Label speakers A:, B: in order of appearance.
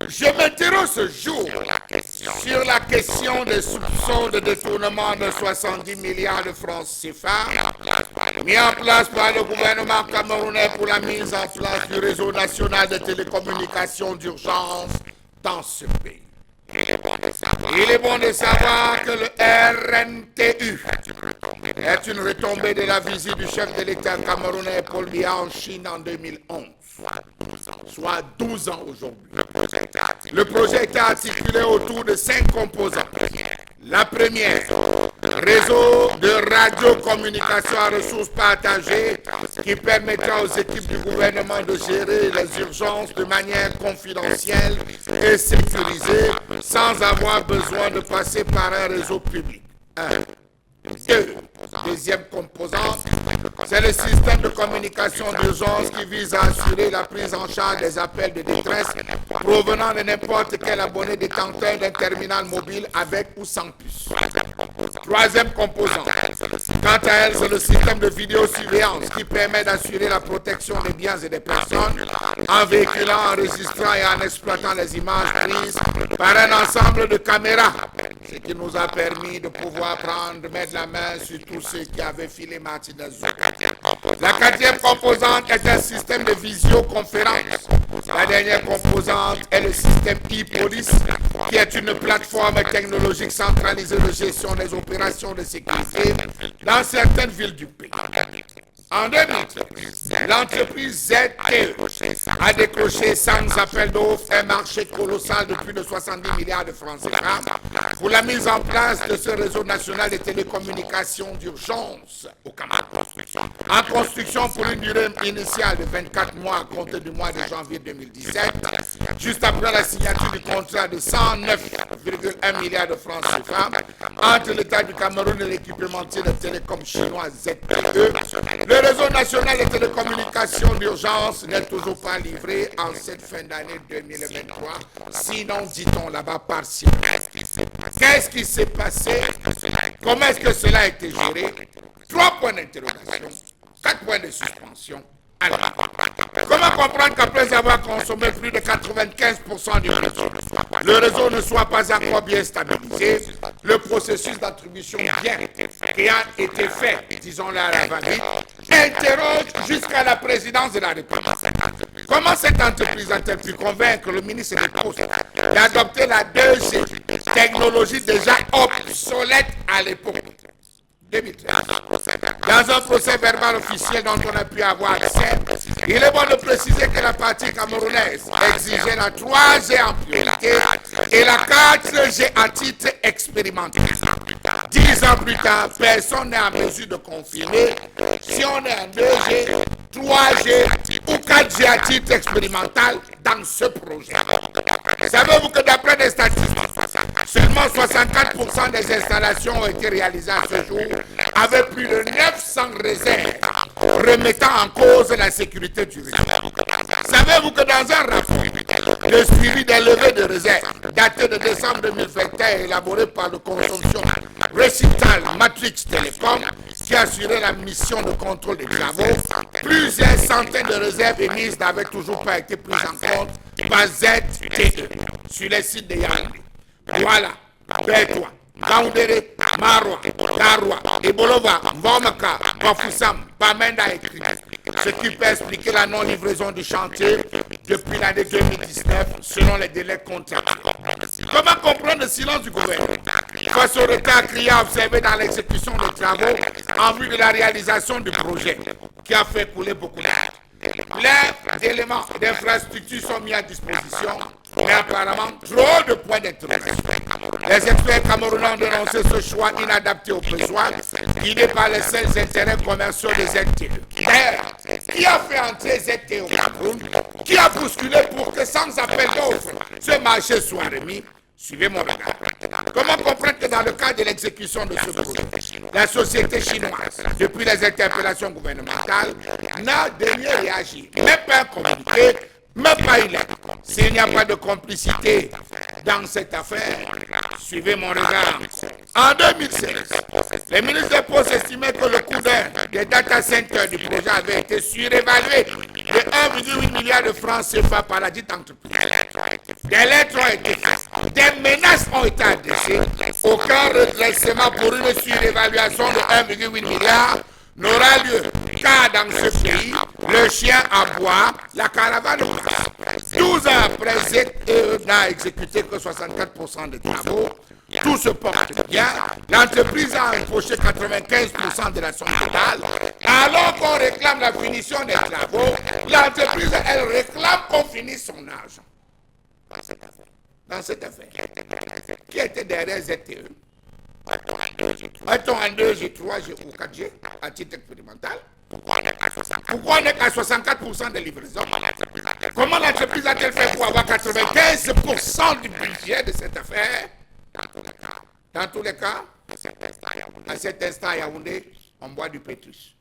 A: Je m'interroge ce jour sur la question des soupçons de détournement de 70 milliards de francs CFA mis en place par le gouvernement camerounais pour la mise en place du réseau national de télécommunications d'urgence dans ce pays. Il est bon de savoir que le RNTU est une retombée de la visite du chef de l'État camerounais Paul Biya en Chine en 2011, soit 12 ans aujourd'hui. Le projet était articulé autour de 5 composants. La première, réseau de radiocommunication à ressources partagées qui permettra aux équipes du gouvernement de gérer les urgences de manière confidentielle et sécurisée sans avoir besoin de passer par un réseau public. 2. Deuxième composante, c'est le système de communication d'urgence qui vise à assurer la prise en charge des appels de détresse provenant de n'importe quel abonné détenteur d'un terminal mobile avec ou sans puce. Troisième composante, quant à elle, c'est le système de vidéosurveillance qui permet d'assurer la protection des biens et des personnes en véhiculant, enregistrant et en exploitant les images prises par un ensemble de caméras, ce qui nous a permis de pouvoir mettre la main sur tous ceux qui avaient filé Martin Azou. La quatrième composante est un système de visioconférence. La dernière composante est le système e-police, qui est une plateforme technologique centralisée de gestion des opérations de sécurité dans certaines villes du pays. En 2013, l'entreprise ZTE a décroché sans appel d'offres un marché colossal de plus de 70 milliards de francs CFA pour la mise en place de ce réseau national de télécommunications d'urgence au Cameroun. En construction pour une durée initiale de 24 mois à compter du mois de janvier 2017, juste après la signature du contrat de 109,1 milliards de francs CFA entre l'État du Cameroun et l'équipementier de télécom chinois ZTE, le réseau national de télécommunications d'urgence n'est toujours pas livré en cette fin d'année 2023, sinon, dit-on là-bas, partiellement. Qu'est-ce qui s'est passé? Comment est-ce que cela a été géré? 3 points d'interrogation, 4 points de suspension. Alors, comment comprendre qu'après avoir consommé plus de 95% du réseau, le réseau ne soit pas encore bien stabilisé, le processus d'attribution bien qui a été fait, disons-le à la va-vite, interroge jusqu'à la présidence de la République. Comment cette entreprise a-t-elle pu convaincre le ministre des Postes d'adopter la 2G, technologie déjà obsolète à l'époque 2013. Dans un procès verbal officiel dont on a pu avoir accès, il est bon de préciser que la partie camerounaise exigeait la 3G en priorité et la 4G à titre expérimental. 10 ans plus tard, personne n'est en mesure de confirmer si on est en 2G, 3G ou 4G à titre expérimental dans ce projet. Savez-vous que d'après des statistiques, seulement 64% des installations ont été réalisées à ce jour avec plus de 900 réserves remettant en cause la sécurité du réseau. Savez-vous que dans un rapport de suivi des levées de réserves daté de décembre 2021 élaboré par le consortium Recital Matrix Telecom qui assurait la mission de contrôle des travaux, plusieurs centaines de réserves émises n'avaient toujours pas été prises en compte par ZTE sur les sites de Yaoundé. Voilà, Bétoua, Gaoundéré, Maroua, Darwa, Ebolova, Vomaka, Bafoussam, Bamenda et Kribi. Ce qui peut expliquer la non-livraison du chantier depuis l'année 2019 selon les délais contractuels. Comment comprendre le silence du gouvernement face au retard criant observé dans l'exécution des travaux en vue de la réalisation du projet qui a fait couler beaucoup d'argent? Les éléments d'infrastructure sont mis à disposition, mais apparemment trop de points d'interrogation. Les experts camerounais ont dénoncé ce choix inadapté aux besoins, guidé par les seuls intérêts commerciaux des ZTE. Qui a fait entrer ZTE au Cameroun? Qui a bousculé pour que sans appel d'offres, ce marché soit remis? Suivez mon regard. Comment comprendre que dans le cadre de l'exécution de ce projet, la société chinoise, depuis les interpellations gouvernementales, n'a daigné réagir, même pas un communiqué, même pas une lettre. S'il n'y a pas de complicité dans cette affaire, suivez mon regard. En 2016, les ministres des Postes estimaient que le coût des data centers du projet avait été surévalué de 1,8 milliard de francs CFA par la dite entreprise. Des lettres ont été faites. Des menaces ont été adressées. Aucun redressement pour une surévaluation de 1,8 milliard n'aura lieu. Car dans ce pays, le chien aboie, la caravane passe. 12 ans après, ZTE n'a exécuté que 64% des travaux. Tout se porte bien. L'entreprise a empoché 95% de la somme totale. Alors qu'on réclame la finition des travaux, l'entreprise, elle réclame qu'on finisse son argent. Dans cette affaire. Qui était derrière ZTE? Mettons en 2, G3, ou 4G, à titre expérimental. Pourquoi on n'est qu'à 64% de livraison? Comment l'entreprise a-t-elle fait pour avoir 95% du budget de cette affaire? Dans tous les cas, à cet instant à Yaoundé, on boit du pétrus.